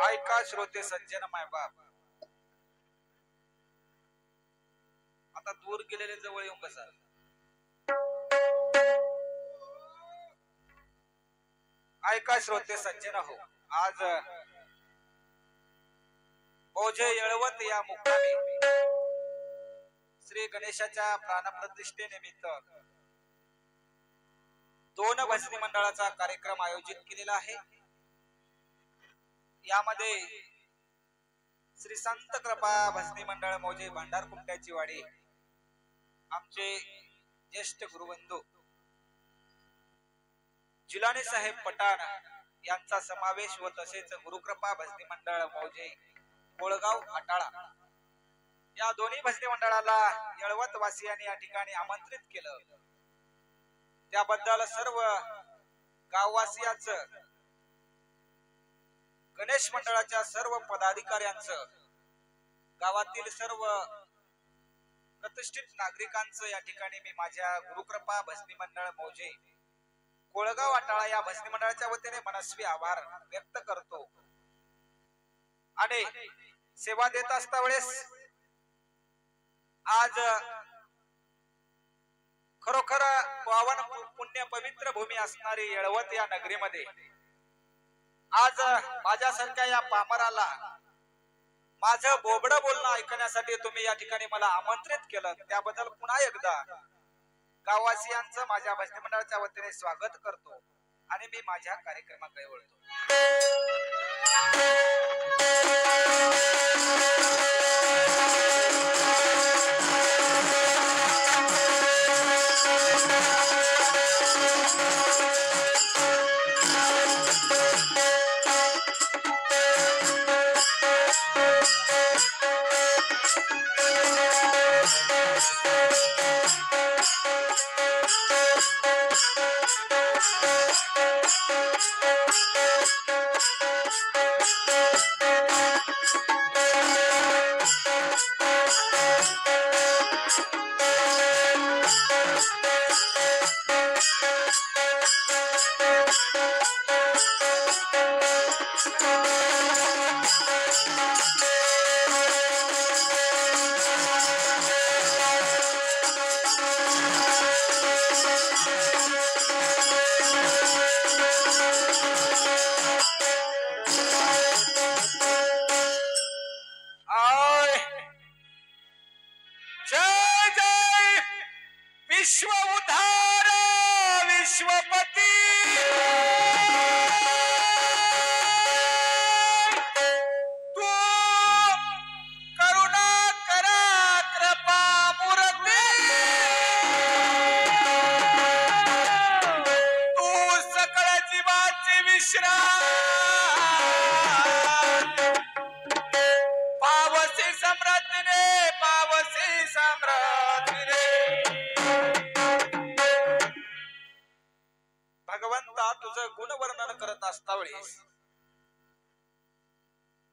ऐका श्रोते सज्जन माय बाप, आता दूर गेलेले जवळ येऊन बसा. ऐका श्रोते सज्जन हो, आज ओझे येळवत या मुक्कामी श्री गणेशाच्या प्राणप्रतिष्ठे निमित्त 2 भजनी मंडळाचा कार्यक्रम आयोजित केलेला आहे. यामध्ये श्री संत कृपा भजनी मंडळ मौजे भांडारकुंट्याची वाडी आमचे ज्येष्ठ गुरुबंधू जिलानी साहेब पठाण यांचा समावेश व तसेच गुरुकृपा भजनी मंडळ मौजे कोळगाव अटाळा या दोन्ही भजनी मंडळाला येळवत वासियांनी या ठिकाणी आमंत्रित केलं. त्याबद्दल सर्व गाववासियांचं, गणेश मंडळाच्या सर्व पदाधिकाऱ्यांचं, गावातील सर्व प्रतिष्ठित नागरिकांचं या ठिकाणी मी माझ्या गुरुकृपा भजनी मंडळ मौजे कोळगाव अटाळा या भजनी मंडळाच्या वतीने मनस्वी आभार व्यक्त करतो. आणि सेवा देत असता वेळेस आज खरोखर पावन पुण्य पवित्र भूमी असणारी येळवत या नगरीमध्ये आज माझ्यासारख्या या पामराला माझं बोबडं बोलणं ऐकण्यासाठी तुम्ही या ठिकाणी मला आमंत्रित केलं, त्याबद्दल पुन्हा एकदा गाववासियांचं माझ्या भजनी मंडळाच्या वतीने स्वागत करतो आणि मी माझ्या कार्यक्रमाकडे वळतो. भगवंता तुझं गुणवर्णन करत असता वेळेस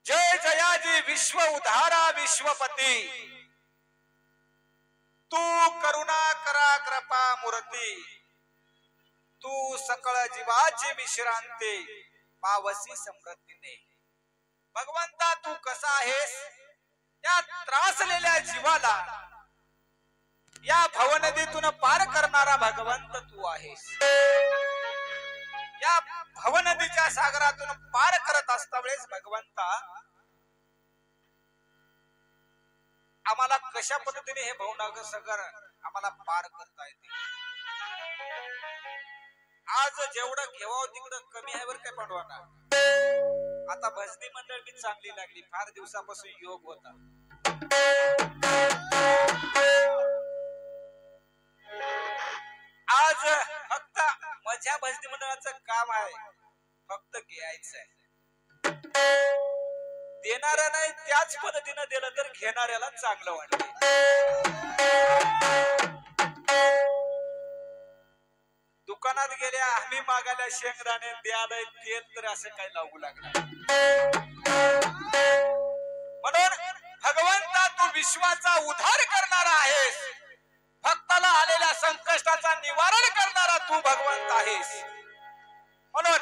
जय जयाजी विश्व उद्धारा विश्वपती, तू करुणा करा कृपा मूर्ती, तू सकळ जीवाची विश्रांती पावसी समृद्धीने. भगवंता तू कसा आहेस, या त्रासलेल्या जीवाला या भवनदीतून पार करणारा भगवंत तू आहेस. या भवनदीच्या सागरातून पार करत असता वेळेस भगवंता आम्हाला कशा पद्धतीने हे भवनागर सागर आम्हाला पार करता येते. आज जेवढं घेवावं तिकडं कमी आहे बरं काय पांडवांना. आता भजनी मंडळ बी चांगली लागली, फार दिवसापासून योग होता. आज फक्त माझ्या भजनी मंडळाचं काम आहे फक्त घ्यायचं आहे. देणाऱ्या नाही त्याच पद्धतीनं दिलं तर घेणाऱ्याला चांगलं वाटतं. दुकानात गेल्या आम्ही मागायला शेंगदाणे द्यायला तेल तर असं काही लागू लागणार. म्हणून भगवंता तू विश्वाचा उद्धार करणारा आहेस, भक्ताला आलेल्या संकष्टाचा निवारण करणारा तू भगवंत आहेस. म्हणून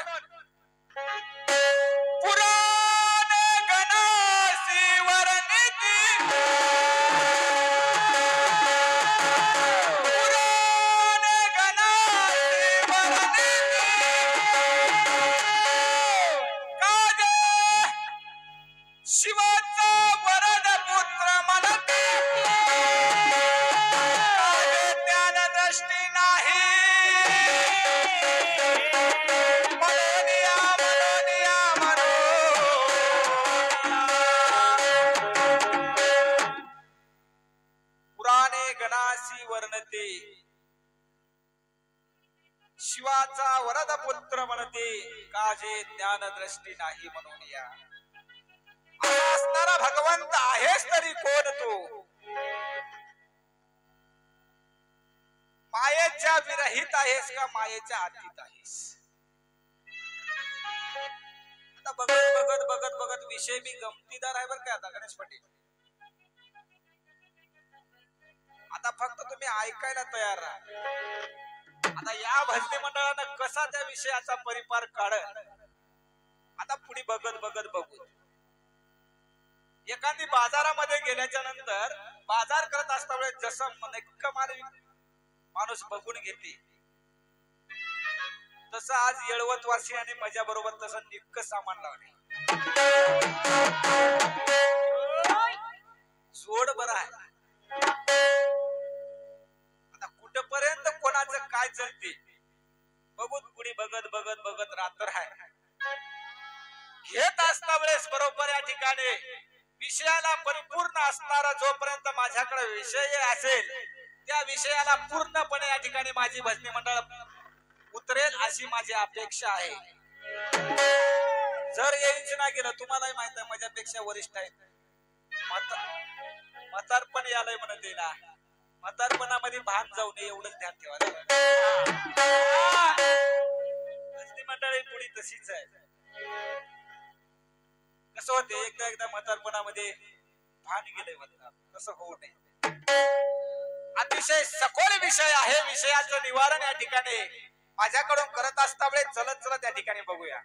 पुराणे शिवाचा वरद पुत्र म्हणते ज्ञान दृष्टी नाही मनोनिया मनोनिया पुराणे गणासी वर्णते शिवाचा वरद पुत्र म्हणते काजे ज्ञान दृष्टी नाही म्हणून या असणारा भगवंत आहेस तरी कोण तू मायेच्या विरहित आहेस का मायेच्या आतीत आहेस आता बघत बघत बघत बघत विषय बी गमतीदार आहे बरं काय आता गणेश पाटील आता फक्त तुम्ही ऐकायला तयार राहा आता या भजनी मंडळानं कसा त्या विषयाचा परिपार काढत आता पुढे बघत बघत बघू एखादी बाजारामध्ये गेल्याच्या नंतर बाजार करत असता जसं नेमकं माणूस बघून घेते तसं आज येळवत वासी आणि माझ्या बरोबर तसं निक्क सामान लावले जोड बरं आहे आता कुठपर्यंत कोणाचं काय चालते बघून पुढे बघत बघत बघत रात्र आहे घेत असता वेळेस बरोबर या ठिकाणी विषयाला परिपूर्ण असणारा जोपर्यंत माझ्याकडे विषय असेल त्या विषयाला पूर्णपणे या ठिकाणी माझी भजनी मंडळ उतरेल अशी माझी अपेक्षा आहे जर यायच ना गेलं तुम्हालाही माहित आहे माझ्यापेक्षा वरिष्ठ आहेत म्हातारपण यालय म्हणत येईल म्हातारपणामध्ये भान जाऊ नये एवढंच ध्यान ठेवा भजनी मंडळी पुढे तशीच आहे कसं होते एकदा एकदा म्हातारपणामध्ये भान गेले म्हणतात तसं होऊ नये अतिशय सखोल विषय आहे विषयाचं निवारण या ठिकाणी माझ्याकडून करत असता वेळेस चलत चलत या ठिकाणी बघूया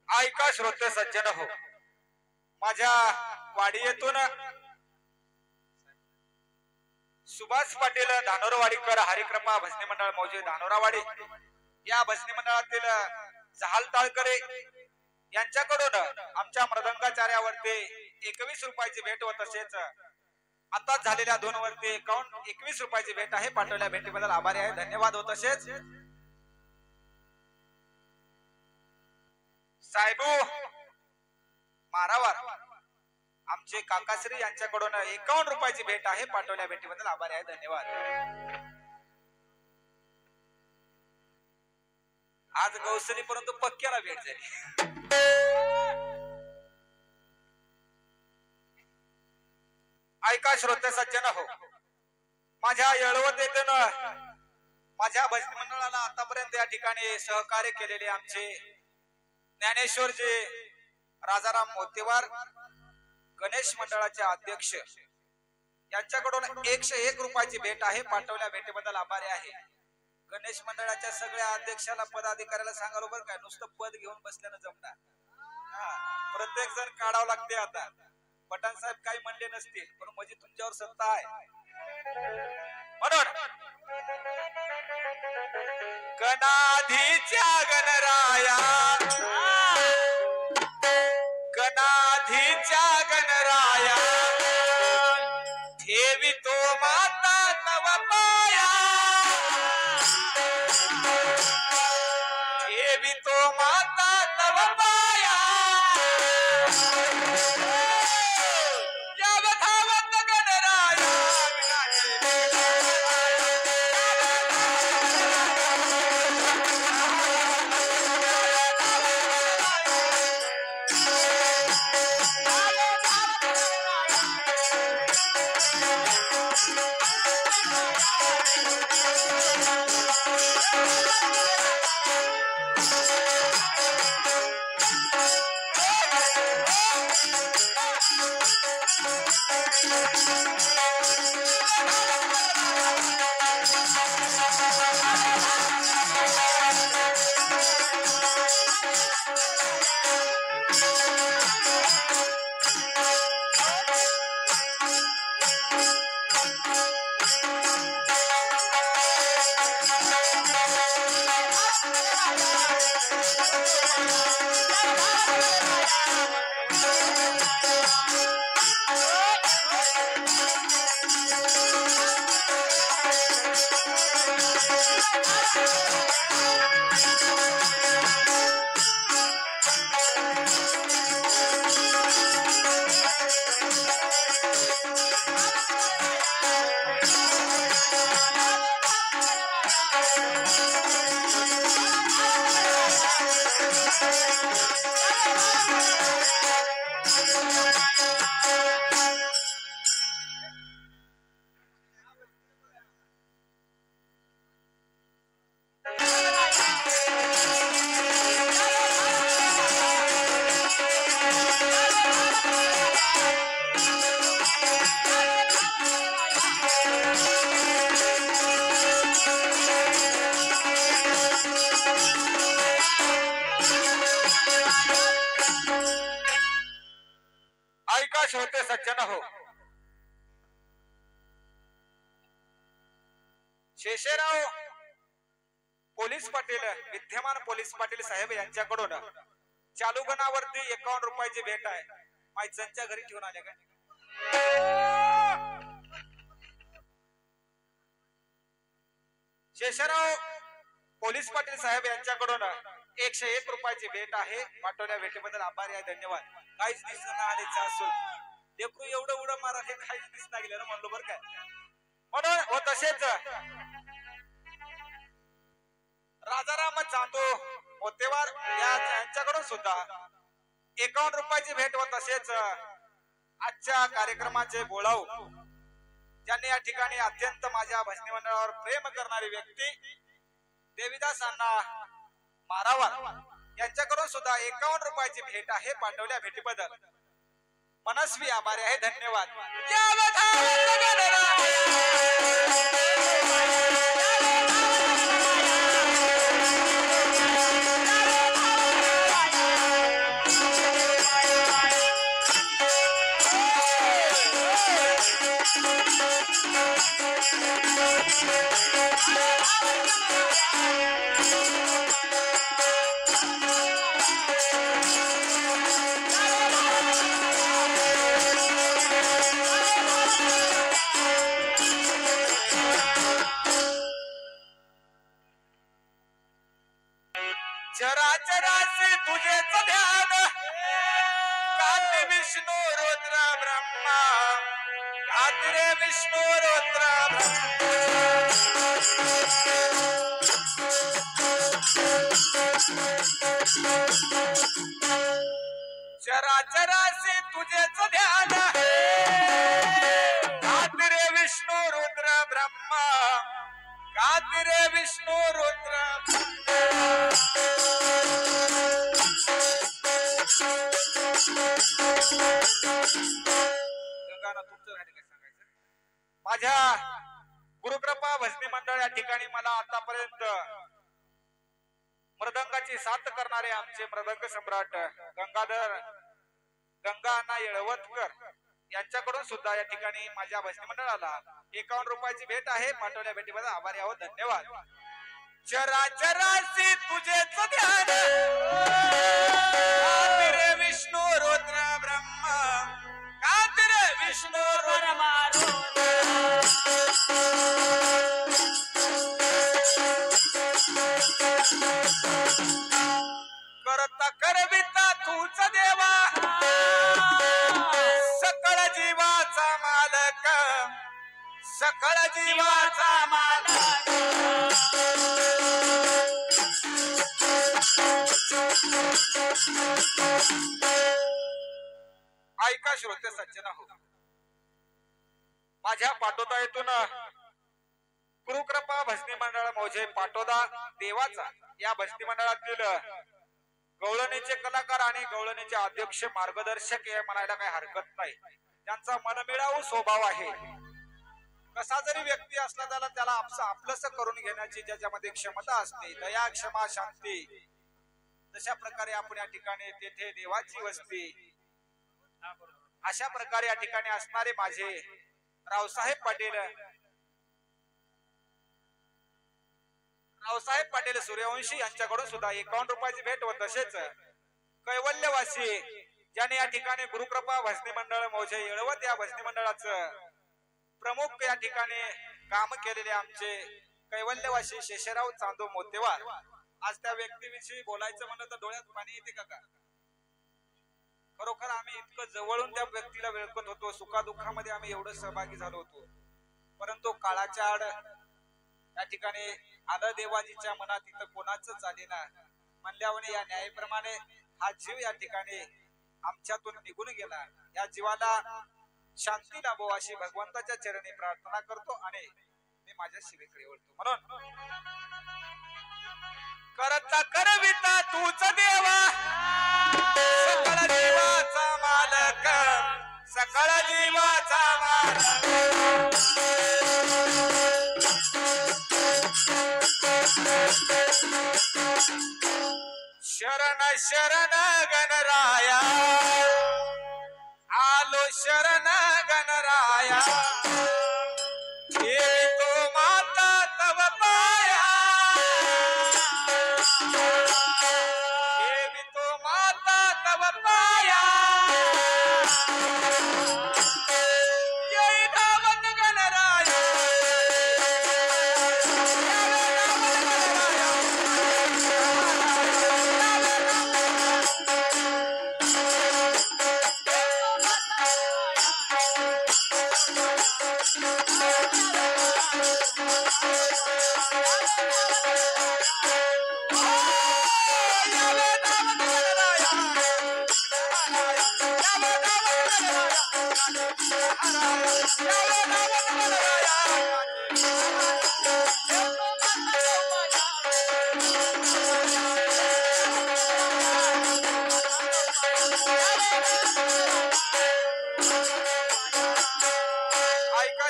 ऐका श्रोते सज्जन हो माझ्या वाडीतून सुभाष पाटील धानोरवाडीकर हरिकृपा भजनी मंडळ मौजे धानोरावाडी या भजनी मंडळातील जहाल ताळकरे यांच्याकडून आमच्या मृदंगाचार्यावरती 21 रुपयाची भेट व तसेच आताच झालेल्या 2 वरती 21 रुपयाची भेट आहे पाठवल्या भेटीबद्दल आभारी आहे धन्यवाद हो तसेच साहेबू मारावार आमचे काकाश्री यांच्याकडून 51 रुपयाची भेट आहे पाठवल्या भेटीबद्दल आभारी आहे धन्यवाद आज गौसरी परंतु पक्क्याला भेट झाली ऐका श्रोते सज्जन हो माझ्या येळवत येथून माझ्या भजनी मंडळाला आतापर्यंत या ठिकाणी सहकार्य केलेले आमचे ज्ञानेश्वरजी राजाराम मोतेवार गणेश मंडळाचे अध्यक्ष यांच्याकडून 101 रुपयाची भेट आहे पाठवल्या भेटीबद्दल आभारी आहे गणेश मंडळाच्या सगळ्या अध्यक्षाला पदाधिकाऱ्याला सांगालो बरं काय नुसतं पद घेऊन बसल्यानं जमणार प्रत्येक जण काढावं लागते आता पठाण साहेब काही म्हणले नसतील पण म्हणजे तुमच्यावर सत्ता आहे म्हणून गणाधीच्या गणराया ठेवी तो माता तव पाया ठेवी तो माता तव पाया याव धावत गणराया होते सज्जन हो शेषराव पोलीस पाटील विद्यमान पोलीस पाटील साहेब यांच्याकडून चालू गणावरती 51 रुपयाची भेट आहे माईचांच्या घरी ठेवून आले का शेषराव पोलीस पाटील साहेब यांच्याकडून 101 रुपयाची भेट आहे पाठवल्या भेटीबद्दल आभारी आहे धन्यवाद काहीच दिसना आले चासूल देखू एवढं उडं मारा हे काहीच दिसना गेलं ना म्हणलो बरं काय म्हणून हो तसेच राजाराम चांदो होतेवार यांच्याकडून सुद्धा 51 रुपयाची भेट व तसेच आजच्या कार्यक्रमाचे बोलाव ज्यांनी या ठिकाणी अत्यंत माझ्या भजनी मंडळावर प्रेम करणारी व्यक्ती देवीदास अण्णा मारावार यांच्याकडून सुद्धा 51 रुपयाची भेट आहे पाठवल्या भेटीबद्दल मनस्वी आभारी आहे धन्यवाद चराचरासी तुझेच ध्यान काती विष्णू रुद्र ब्रह्मा काती रे विष्णू रुद्र चराचरासी तुझेच ध्यान काती रे विष्णू रुद्र ब्रह्मा काती रे विष्णू रुद्र माझ्या गुरुकृपा भजनी मंडळ या ठिकाणी मला आतापर्यंत मृदंगाची साथ करणारे आमचे मृदंग सम्राट गंगा अण्णा येळवतकर यांच्याकडून सुद्धा या ठिकाणी माझ्या भजनी मंडळाला 51 रुपयाची भेट आहे पाठवल्या भेटीबद्दल आभारी आहोत धन्यवाद चराचरासी तुझेच ध्यान काती रे विष्णू रुद्र ब्रह्मा काती रे विष्णू रुद्र करविता तूच देवा सकळ जीवाचा मालक सकळ जीवाचा मालक ऐका श्रोते सज्जन हो माझ्या पाटोदा येथून गुरुकृपा भजनी मंडळ मौजे पाटोदा देवाचा या भजनी मंडळातील गवळणीचे कलाकार आणि गवळणीचे अध्यक्ष मार्गदर्शक हे म्हणायला काही हरकत नाही त्यांचा मनमिळावू स्वभाव आहे कसा जरी व्यक्ती असला त्याला आपलंस करून घेण्याची ज्याच्यामध्ये क्षमता असते दया क्षमा शांती तशा प्रकारे आपण या ठिकाणी तेथे देवाची वस्ती अशा प्रकारे या ठिकाणी असणारे माझे रावसाहेब पाटील सूर्यवंशी यांच्याकडून सुद्धा 51 रुपयाची भेट व तसेच कैवल्यवासी ज्याने या ठिकाणी गुरुकृपा भजनी मंडळ मौजे येळवत या भजनी मंडळाचं प्रमुख या ठिकाणी काम केलेले आमचे कैवल्यवासी शेषराव चांदो मोतेवार आज त्या व्यक्तीविषयी बोलायचं म्हणलं तर डोळ्यात पाणी येते का खरोखर आम्ही इतकं जवळून त्या व्यक्तीला वेळकत होतो सुखादुःखामध्ये आम्ही एवढं सहभागी झालो होतो परंतु काळाच्या आड या ठिकाणी आलं देवाजीच्या मनात इथं कोणाच चालेना म्हणल्यावर या न्यायाप्रमाणे हा जीव या ठिकाणी आमच्यातून निघून गेला या जीवाला शांती लाभो अशी भगवंताच्या चरणी प्रार्थना करतो आणि मी माझ्या शिवेकडे वळतो म्हणून करता करविता तूच देवा सकळ जीवाचा मालक सकळ जीवाचा मालक शरण शरण गणराया आलो शरण गणराया देवी तो माता तव पाया देवी तो माता तव पाया जय धावन गणराया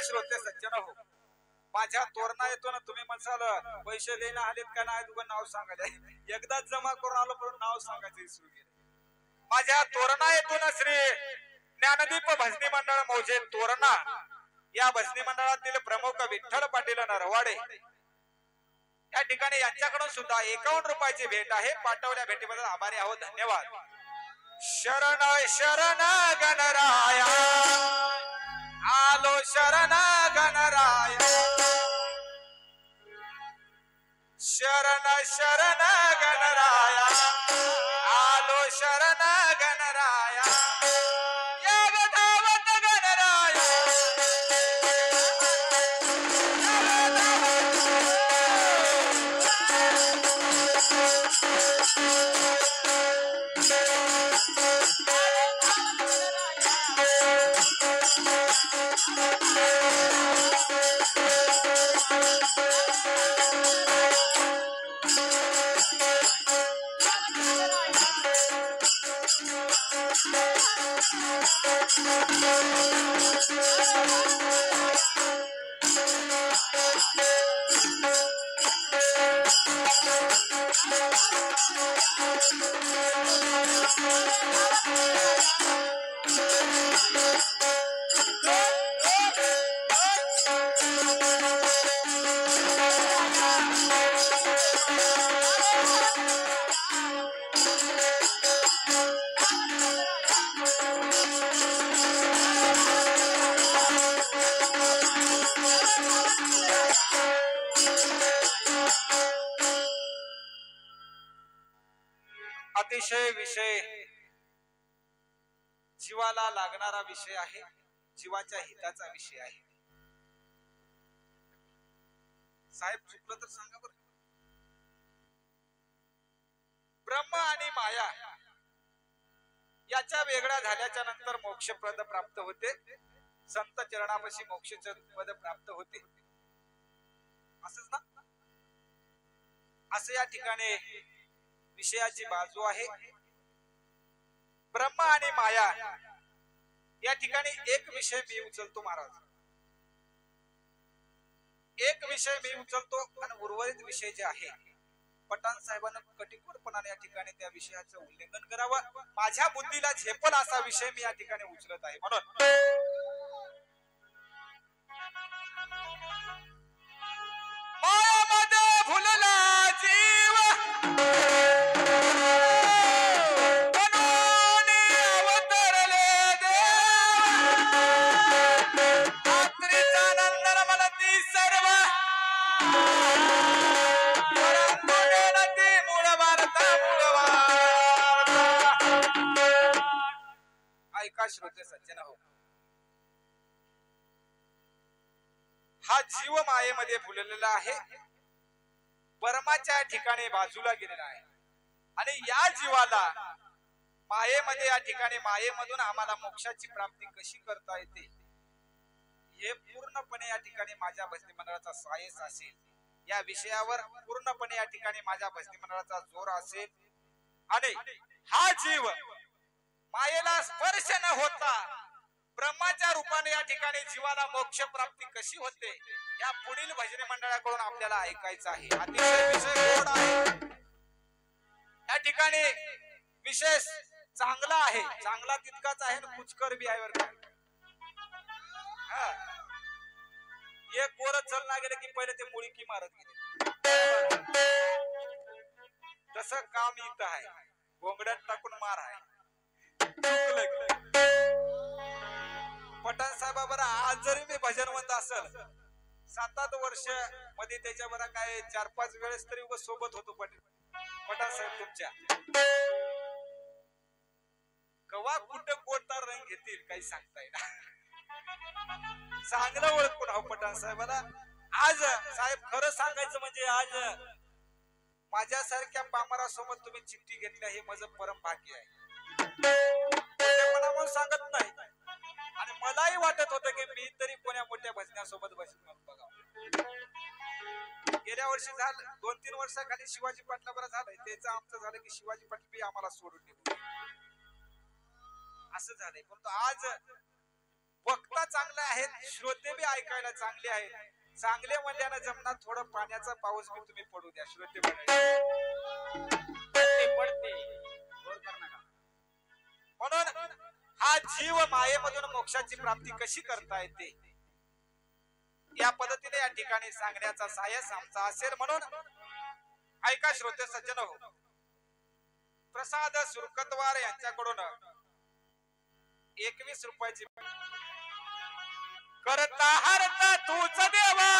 श्रोते सज्जन हो माझ्या तोरणा येतो ना तुम्ही म्हणसाल पैसे देणं आलेत का नाही तुझं नाव सांगायला एकदाच जमा करून आलो पण नाव सांगायचं विसरू गेले माझ्या तोरणा येतो ना श्री ज्ञानदीप भजनी मंडळ मौजे तोरणा या भजनी मंडळातील प्रमुख विठ्ठल पाटील नरवाडे या ठिकाणी यांच्याकडून सुद्धा 51 रुपयाची भेट आहे पाठवल्या भेटीबद्दल आभारी आहोत धन्यवाद शरण शरण गणराया आलो शरण गणराया शरण शरण गणराया आलो शरण गणराया या धावत गणराया अतिशय विषय जीवाला लागणारा विषय आहे, जीवाच्या हिताचा विषय आहे. साहेब चुकलं तर सांगा बरं. ब्रह्म आणि माया याच्या वेगळ्या झाल्याच्या नंतर मोक्षपद प्राप्त होते, संत चरणापाशी मोक्षचे पद प्राप्त होते, असंच ना. असं या ठिकाणी विषयाची बाजू आहे. ब्रह्म आणि माया या ठिकाणी एक विषय मी उचलतो महाराज, एक विषय मी उचलतो आणि उर्वरित विषय जे आहे पठाण साहेबांना कटिकोरपणाने या ठिकाणी त्या विषयाचं उल्लेखन करावं. माझ्या बुद्धीला झेपल असा विषय मी या ठिकाणी उचलत आहे. म्हणून मायामध्ये भुलला जीव ऐका श्रोते सज्जन हो, हा जीव मायेमध्ये फुललेला आहे, परमाच्या ठिकाणी बाजूला गेलेला आहे. आणि या जीवाला मायेमध्ये या ठिकाणी मायेमधून आम्हाला मोक्षाची प्राप्ती कशी करता येते हे पूर्णपणे या ठिकाणी माझ्या भक्ती मंडळाचा सायस असेल. या विषयावर पूर्णपणे या ठिकाणी माझ्या भक्ती मंडळाचा जोर असेल. आणि हा जीव मायेला स्पर्श न होता ब्रह्माच्या रूपाने या ठिकाणी जीवाला मोक्ष प्राप्ती कशी होते या पुढील भजनी मंडळाकडून आपल्याला ऐकायचं आहे. अतिशय विषय गोड आहे. या ठिकाणी विशेष चांगला आहे, चांगला तितकाच आहे आणि कुचकर बी आहे. बरं एक पोरं चल ना गेले की पहिले ते मुळी मारत गेले, तसं काम इथं आहे. घोंगड्यात टाकून मार आहे. पठाण साहेबाबरा आज जरी मी भजनवंत असेल 7-8 वर्ष मध्ये त्याच्या बरा काय 4-5 वेळेस तरी उगाच सोबत होतो. पठाण साहेब तुमच्या कवा कुठं कोणता रंग घेतील काही सांगता येणार. चांगलं ओळखून हा पठाण साहेबाला. आज साहेब खरं सांगायचं म्हणजे आज माझ्यासारख्या पामरासोबत तुम्ही चिठ्ठी घेतल्या हे माझं परम भाग्य आहे. मनामुळे सांगत नाही आणि मलाही वाटत होतं की मी तरी कोण्या मोठ्या भजनासोबत बसून बघावं. गेल्या वर्षी झालं 2-3 वर्षाखाली शिवाजी पाटला बरं झालंय, त्याचं आमचं झालं की शिवाजी पाटील बी आम्हाला सोडून निघून असं झालंय. परंतु आज वक्ता चांगले आहेत, श्रोते बी ऐकायला चांगले आहेत. चांगले म्हणल्यानं जमणार थोडं पाण्याचा पाऊस बी तुम्ही पडू द्या श्रोते पडते. म्हणून हा जीव मायेमधून मोक्षाची प्राप्ती कशी करता येते या पद्धतीने या ठिकाणी सांगण्याचा सायस आमचा असेल. म्हणून ऐका श्रोते सज्जन हो, प्रसाद सुरकतवार यांच्याकडून 21 रुपयाची करता हरता तूच देवा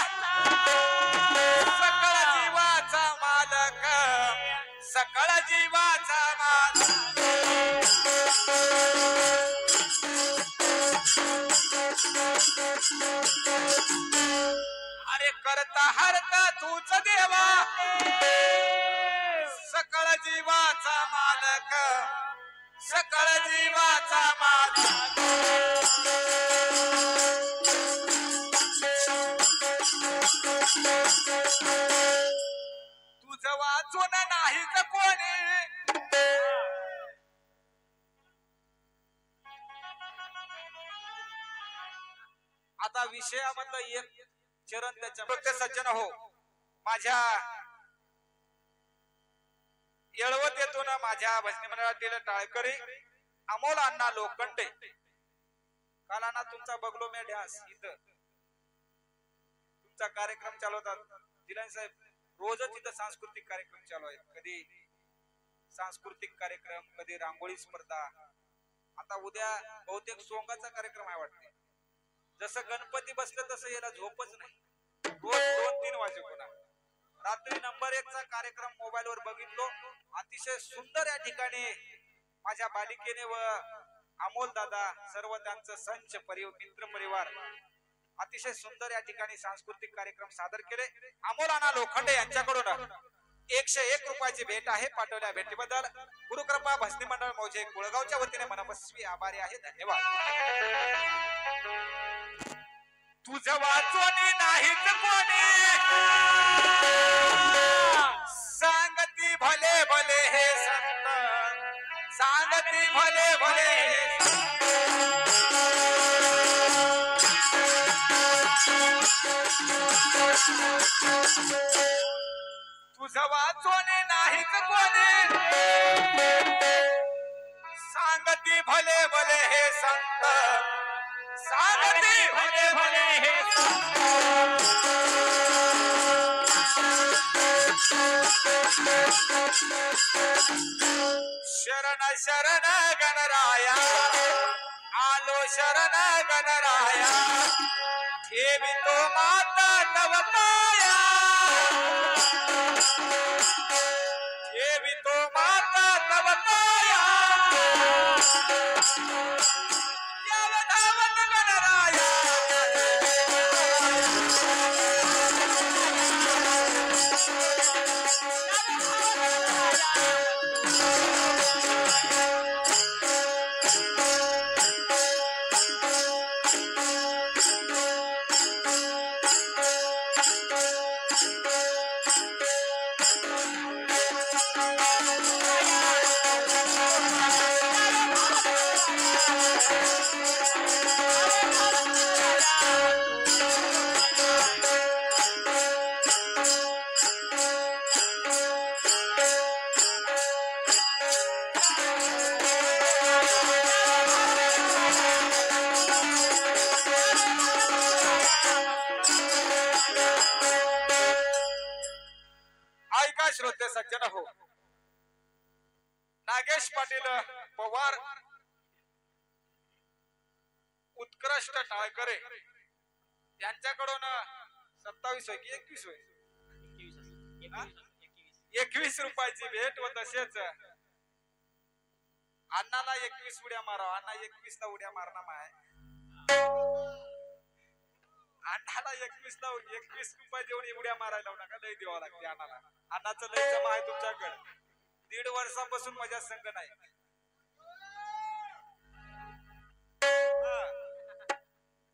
सकळ जीवाचा मालक, सकळ जीवाचा मालक. अरे करता हरता तूच देवा सकळ जीवाचा मालक, सकळ जीवाचा मालक. तुझ वाचून नाहीच कोणी आता विषयामधलं एक चरण त्याच्या प्रत्येक सज्जन हो, माझ्या येळवत येतो ना माझ्या भजनी मंडळातील टाळकरी अमोल अण्णा लोखंडे. काल अण्णा तुमचा बघलो मी ड्यास इथं तुमचा कार्यक्रम चालवतात. जिलान साहेब रोजच इथं सांस्कृतिक कार्यक्रम चालू आहेत. कधी सांस्कृतिक कार्यक्रम, कधी रांगोळी स्पर्धा. आता उद्या बहुतेक सोंगाचा कार्यक्रम आहे वाटते. जसं गणपती बसलं तसं याला झोपच नाही. रोज 2-3 वाजे पुन्हा रात्री नंबर 1 चा कार्यक्रम मोबाईल वर बघितलो. अतिशय सुंदर या ठिकाणी माझ्या बालिकेने व अमोल दादा सर्व त्यांचं संच मित्र परिवार अतिशय सुंदर या ठिकाणी सांस्कृतिक कार्यक्रम सादर केले. अमोलाना लोखंडे यांच्याकडून 101 रुपयाची भेट आहे. पाठवल्या भेटीबद्दल गुरुकृपा भजनी मंडळ मौजे कुळगावच्या वतीने मनस्वी आभारी आहे. धन्यवाद. तुझं वाचोनी नाहीच कोणी सांगती भले भले हे संत सांगती भले भले हे तुझं वाचोनी नाहीच कोणी सांगती भले भले हे संत सांगती भले भले हे शरण शरण गणराया आलो शरण गणराया ठेवी तो माता तव पाया ठेवी तो माता तव पाया यावधावत गणराया श्रोते सज्जन हो. नागेश पाटील पवार उत्कृष्ट टाळकरे यांच्याकडून 27 होय की 21 होय 21 रुपयाची भेट व तसेच अण्णाला 21 उड्या मारा. अण्णा 21 ला उड्या मारणार माय अण्णाला 21 ला 21 रुपये देऊन उड्या मारायला नका. लय द्यावा लागते अण्णाला. अण्णाचं लय जमा आहे तुमच्याकडे. 1.5 वर्षापासून माझ्या संघ नाही.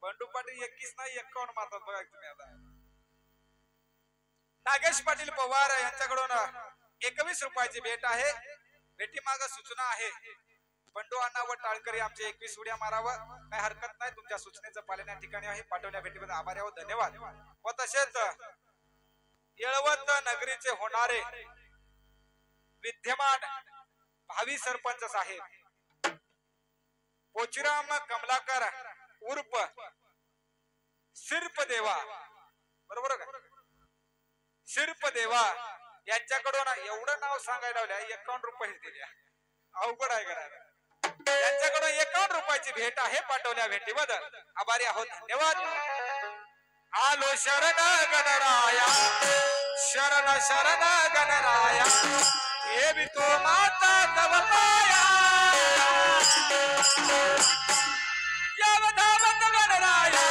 बंडू पाटील 21 नाही 51 मारतात बघा तुम्ही. आता नागेश पाटील पवार यांच्याकडून 21 रुपयाची भेट आहे. भेटी माग सूचना आहे. बंडू अण्णा व टाळकरी आमचे 21 उड्या मारावं काय हरकत नाही. तुमच्या सूचनेचं पालन या ठिकाणी आहे. पाठवल्या भेटीबद्दल आभारी आहोत. धन्यवाद. व तसेच येळवत नगरीचे होणारे विद्यमान भावी सरपंच साहेब पोचीराम कमलाकर उर्फ शिर्प देवा बरोबर का शिर्प देवा यांच्याकडून एवढं नाव सांगायला लावल्या 51 रुपये दिल्या. अवघड आहे करायला. यांच्याकडून 51 रुपयाची भेट आहे. पाठवल्या भेटीबद्दल आभारी आहोत. धन्यवाद. आलो शरण गणराया शरण शरण गणराया हे भी तो माता तव पाया यावधावत गणराया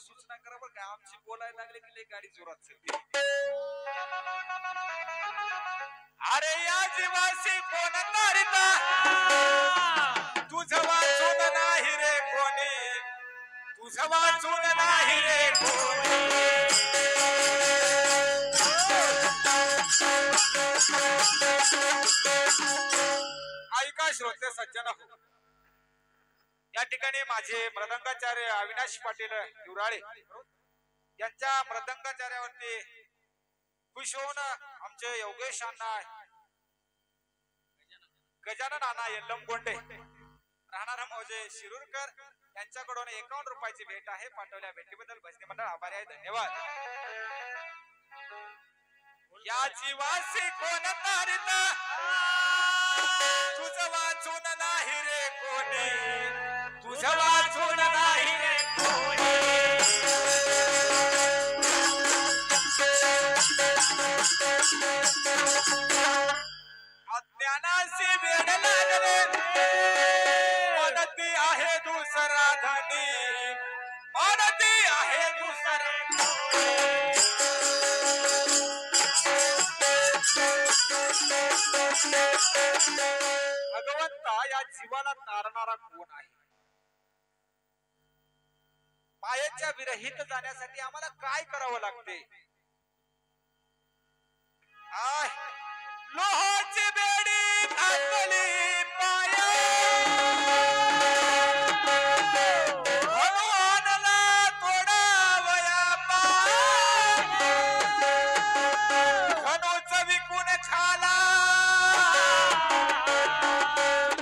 सूचना करा बरं का. आमची बोलायला लागले की गाडी जोरात चलते. अरे या जीवाशी कोण तारिता तुझं वाचून नाही रे कोणी तुझं वाचून नाही रे कोणी. ऐका श्रोते सज्जन हो. या ठिकाणी माझे मृदंगाचार्य अविनाश पाटील युराळे यांच्या मृदंगाचार्यावरती खुश होऊन आमचे योगेश अण्णा गजानन अण्णा यल्लम गोंडे राहणारा मौजे शिरूरकर यांच्याकडून 51 रुपयाची भेट आहे. पाठवल्या भेटीबद्दल भजनी मंडळ आभारी आहे. धन्यवाद. या जीवासी कोण तारित तुझं वाचून नाही रे कोणी, तुझं वाचून नाही रे कोणी. अज्ञानाशी वेड लागले मनती आहे दुसरा धनी, मनती आहे दुसरा. भगवंता या जीवाला तारणारा कोण आहे? मायेच्या विरहित जाण्यासाठी आम्हाला काय करावं लागते? लोहाची बेडी घातली पाया, भगवानला तोडावया पाय, धनुच विकून खाला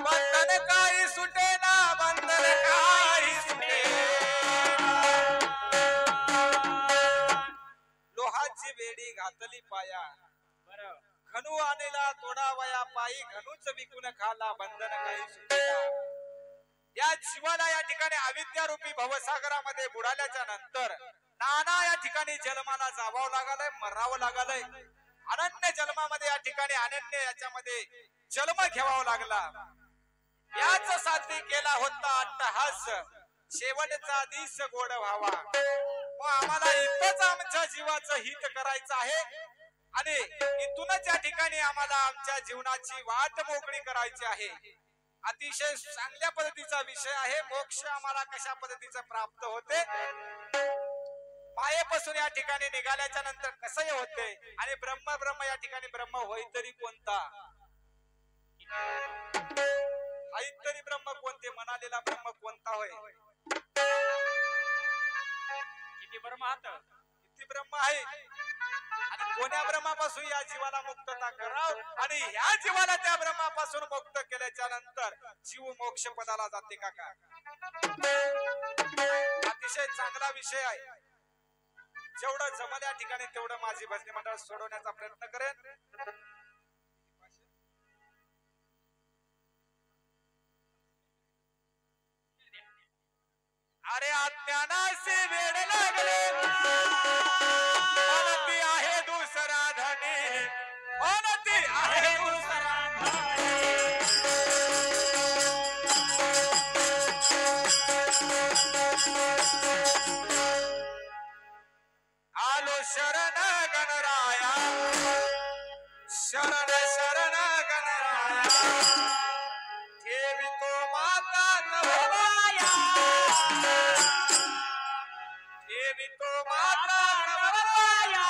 बंधन काही सुटेना, बंधन काही सुटेना. लोहाची बेडी घातली पाया, घनू आणला तोडावया पायी, घनूच विकून खाला बंधन काही सुटेना. या जीवाला या ठिकाणी अविद्या रूपी भवसागरामध्ये बुडाल्याच्या नंतर नाना या ठिकाणी जन्माला जावावं लागलंय, मरावं लागलंय. अनन्य जन्मामध्ये या ठिकाणी अनन्य याच्यामध्ये जन्म घ्यावा लागला. याच साथी केला होता अट्टहास, शेवटचा दिस गोड व्हावा. मग आम्हाला इथंच आमच्या जीवाचं हित करायचं आहे आणि इथूनच या ठिकाणी आम्हाला आमच्या जीवनाची वाट मोकळी करायची आहे. अतिशय चांगल्या पद्धतीचा विषय आहे. मोक्ष आम्हाला कशा पद्धतीचं प्राप्त होते, मायेपासून या ठिकाणी निघाल्याच्या नंतर कसं होते, आणि ब्रह्म ब्रह्म या ठिकाणी ब्रह्म होई तरी कोणता, आई तरी ब्रह्म कोणते, म्हणालेला ब्रह्म कोणता होय. किती ब्रह्म आहात, किती ब्रह्म आहे, आणि कोण्या ब्रह्मापासून या जीवाला मुक्तता कराव, आणि ह्या जीवाला त्या ब्रह्मापासून मुक्त केल्याच्या नंतर जीव मोक्ष पदाला जाते का? अतिशय चांगला विषय आहे. जेवढं जमल या ठिकाणी तेवढं माझी भजनी मंडळ सोडवण्याचा प्रयत्न करेन. अरे अज्ञानाशी वेड लागले मनती आहे दुसरा धनी, मनती आहे दुसरा धनी. आलो शरण गणराया, शरण शरण गणराया, ठेवी तो माता नवराया, ठेवी तो माता नवराया.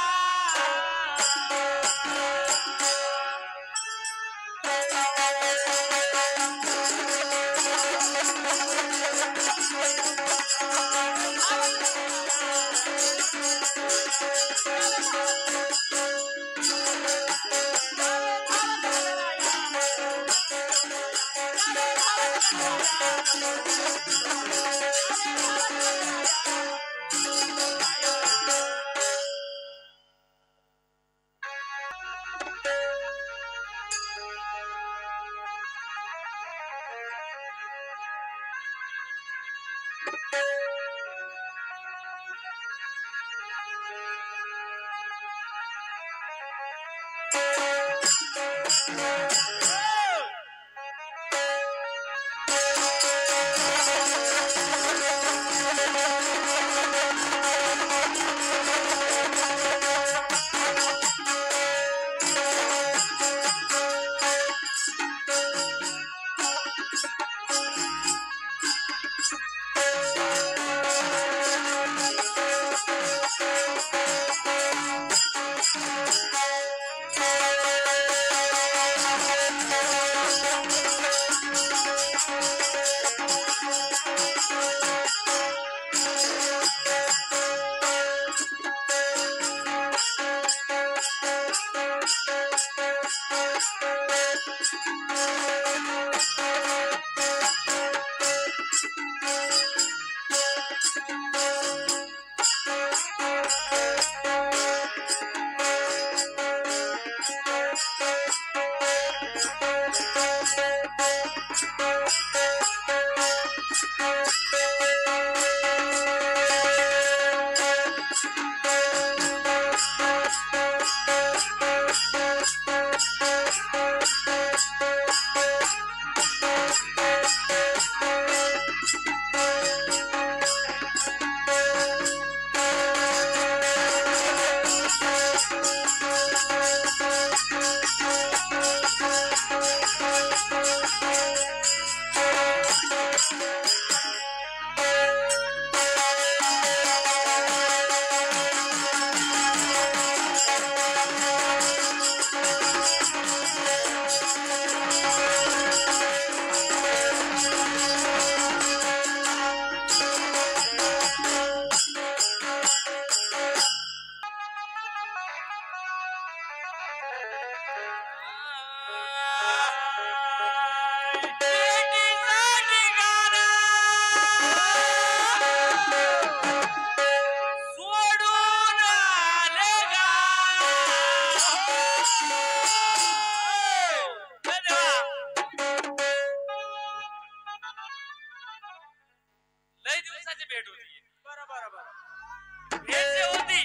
भेट होती. बरोबर बरोबर. भेट जी होती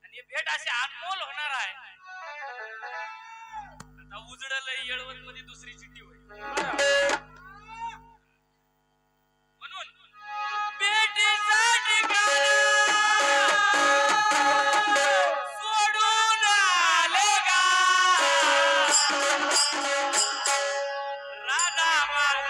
आणि भेट अशी अनमोल होणार आहे. आता उजळलं येळवत मध्ये दुसरी चिठ्ठी होईल. म्हणून भेटीसाठी सोडून आले का राधा माझं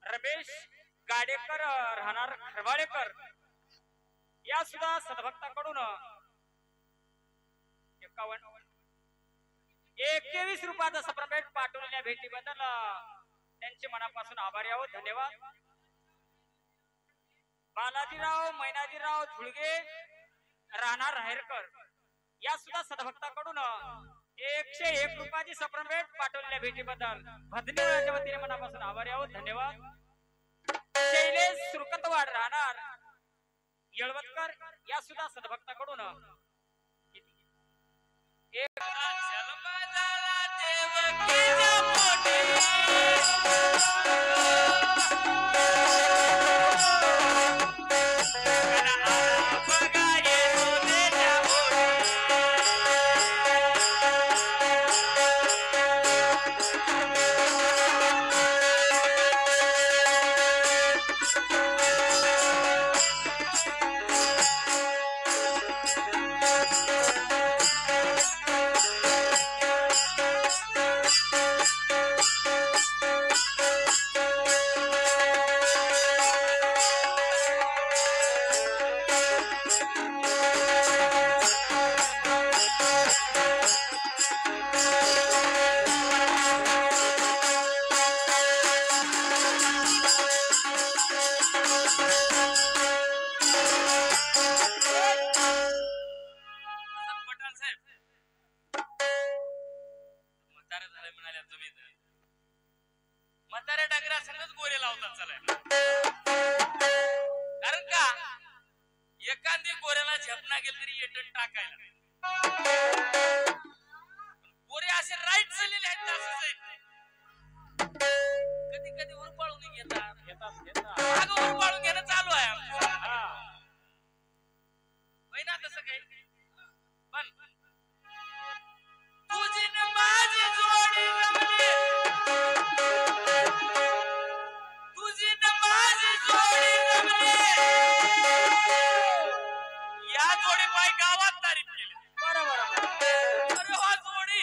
रमेश गाडेकर राहणार खरवाडेकर या सुद्धा सद्भक्ताकडून 21 रुपयाचा सप्रमेट पाठवलेल्या भेटीबद्दल त्यांचे मनापासून आभारी आहोत. धन्यवाद. बालाजीराव मैनाजीराव झुळगे राहणार राहेरकर या सुद्धा सद्भक्ताकडून 101 रुपयाची सप्रमेट पाठवलेल्या भेटीबद्दल भदनीच्या वतीने मनापासून आभारी आहोत. धन्यवाद. शैलेश सुरकतवाड राहणार येळवतकर या सुद्धा सद्भक्ताकडून एक म्हाताऱ्या डांगरा संगच गोरे लावतात चालायला. कारण का एखादी गोऱ्याला झेपना गेल तरी येटन टाकायला. गोरे असे राईट चाललेले आहेत असंच कधी कधी उरपाळून घेतात मागं उरपाळून घेणं चालू आहे आमचं. ना तसं काही पण तुझी न माझी जोडी रमली, तुझी न माझी जोडी रमली, या जोडी पाय गावात तारीफ केली. बरोबर. अरे हा जोडी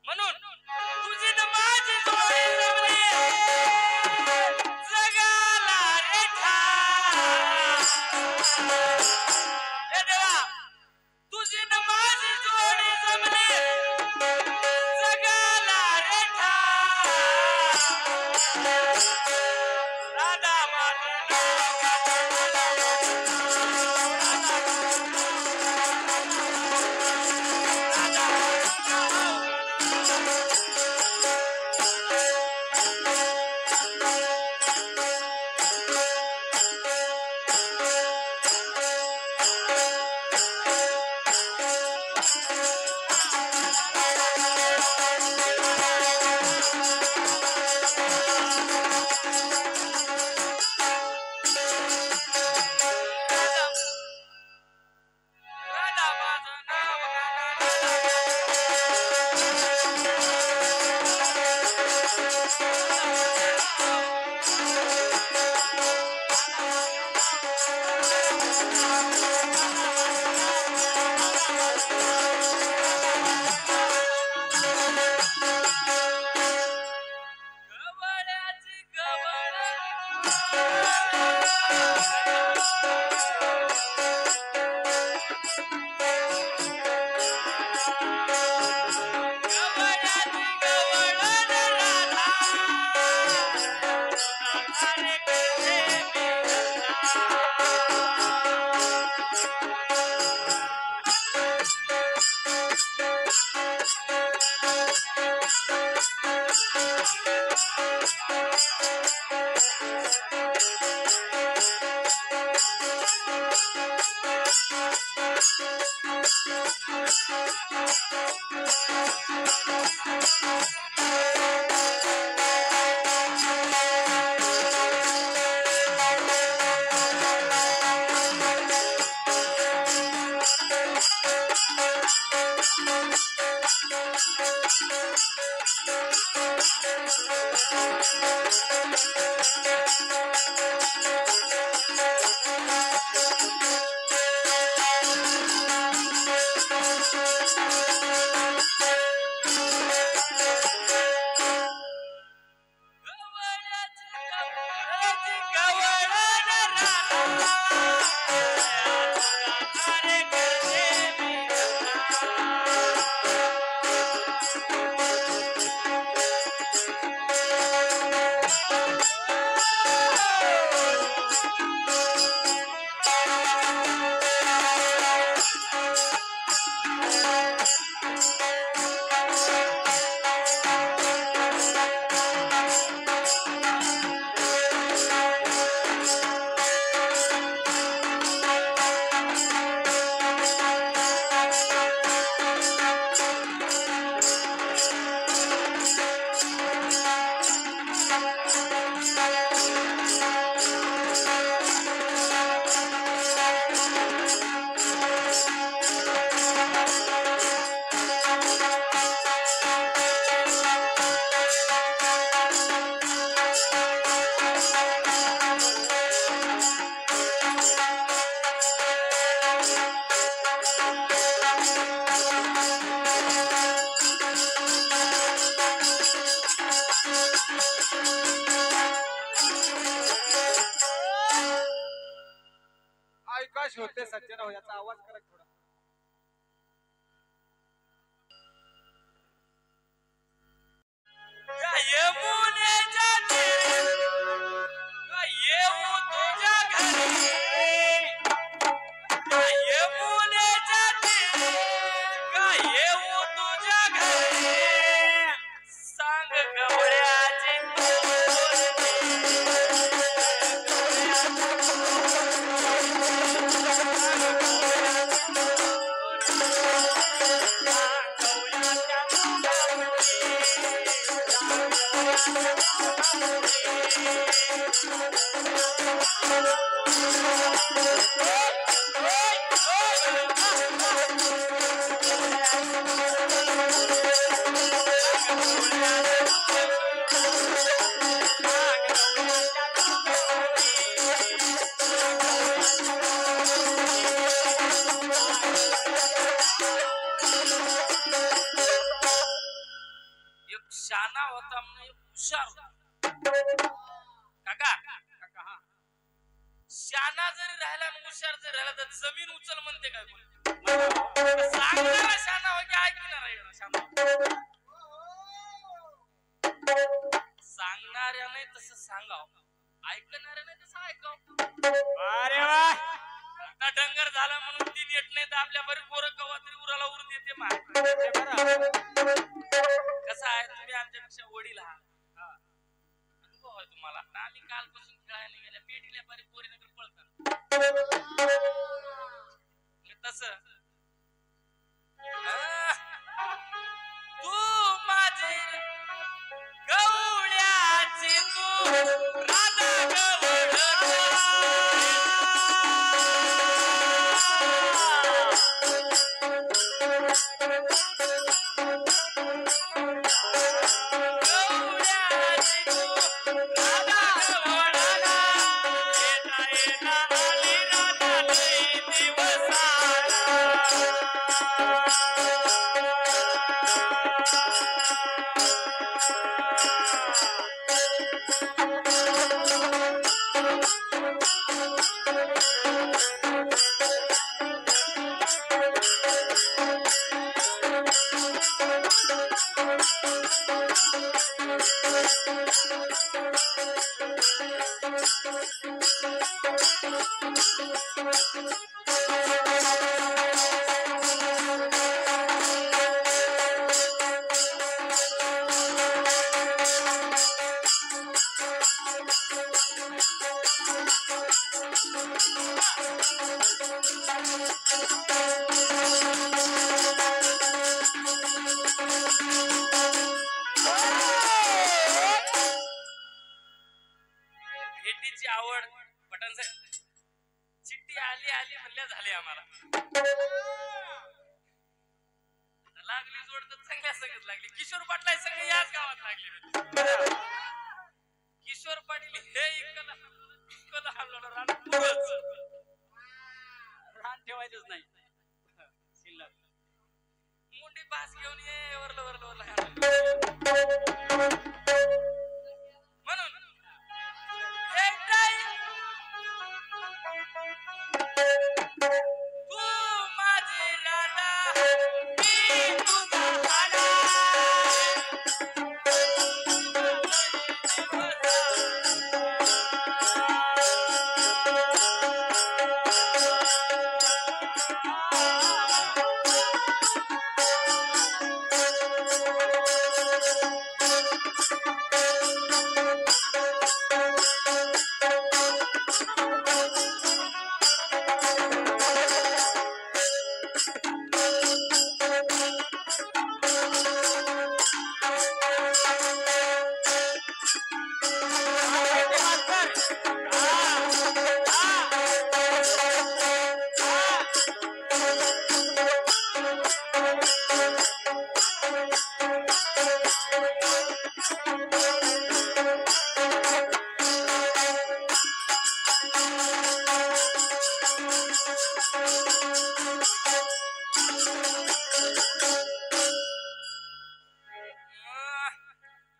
म्हणून तुझी न माझी जोडी रमली, राधा माझं ऐकाश होते सज्जन हो, याचा आवाज करा थोडा. यमुनेच्या तीरी येऊ तुझ्या घरी यमुनेच्या तीरी येऊ तुझ्या घरी सांग गवळ्याची शाना होता म्हणजे हुशार काका काका हा शाना जरी राहिला आणि हुशार जरी राहिला तर जमीन उचल म्हणते काय कोण सांगणारा शाना हो की ऐकणारा शाना सांगणाऱ्याने तसं सांगाव, ऐकणाऱ्याने तसं ऐकाव. अरे वा. आता डंगर झाला म्हणून ती नेट नाही तर आपल्या बरी पोरं कवा तरी उराला उर देते मा. ते बरं. कसं आहे, तुम्ही आमच्यापेक्षा वडील आहात. अनुभव आहे तुम्हाला. आता आम्ही कालपासून खेळायला गेल्या पेटील्या बरी पोरी नगर पळतात तस. तू माझी गवळ्याची तू राधा भेटीची आवड. पटन साहेब चिठ्ठी आली आली म्हणल्या झाली आम्हाला. लागली जोड तर चांगल्या संगत लागली. किशोर पाटला सगळे याच गावात लागले. किशोर पाटील हे इकडं हल्ला रान पुरच रान ठेवायचंच नाही शिल्लक. मुंडी पास घेऊन ये वरलं वरलं वरलं म्हणून तू माझी राधा मी तुझा आला.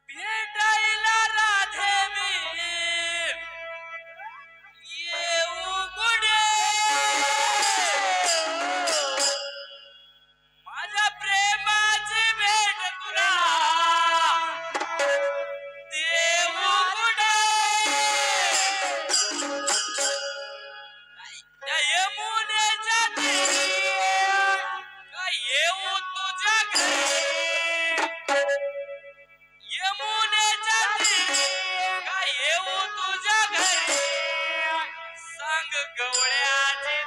भेटायला राधे मी येऊ गुडे माझ्या प्रेमाची भेट तुला देऊ गुडे. त्या यमुनेच्या तीरी का येऊ तुझ्या घरी. यमुनेच्या तीरी का येऊ तुझ्या घरी. सांग गवळ्याचे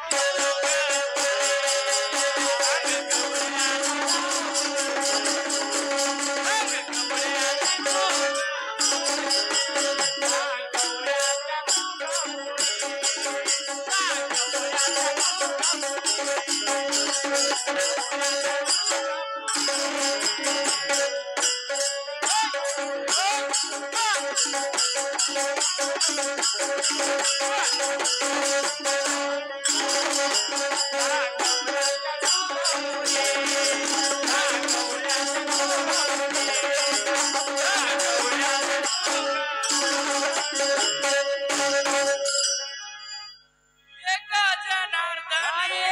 एका जनार्दनी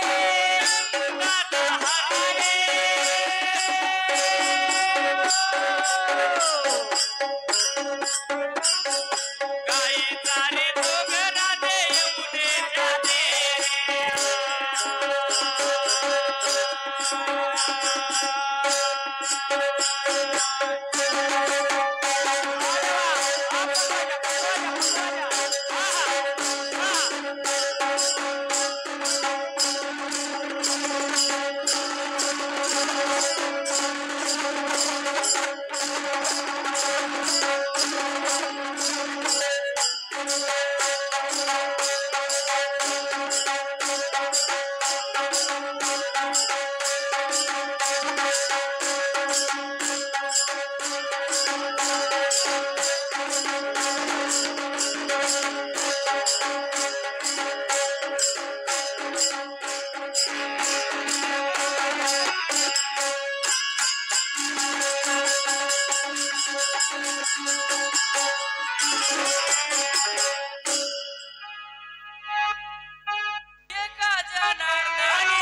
हरे. एका जनार्दनी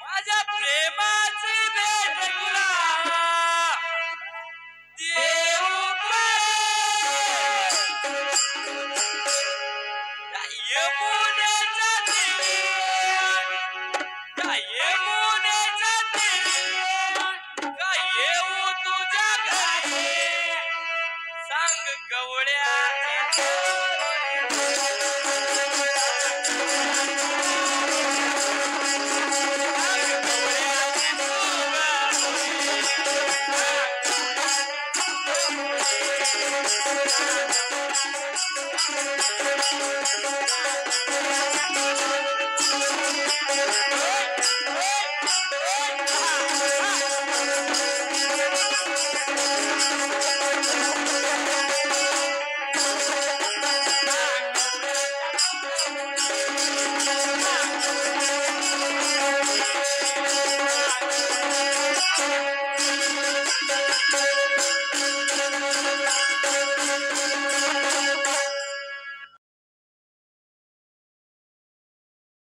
माझ्या प्रेमाची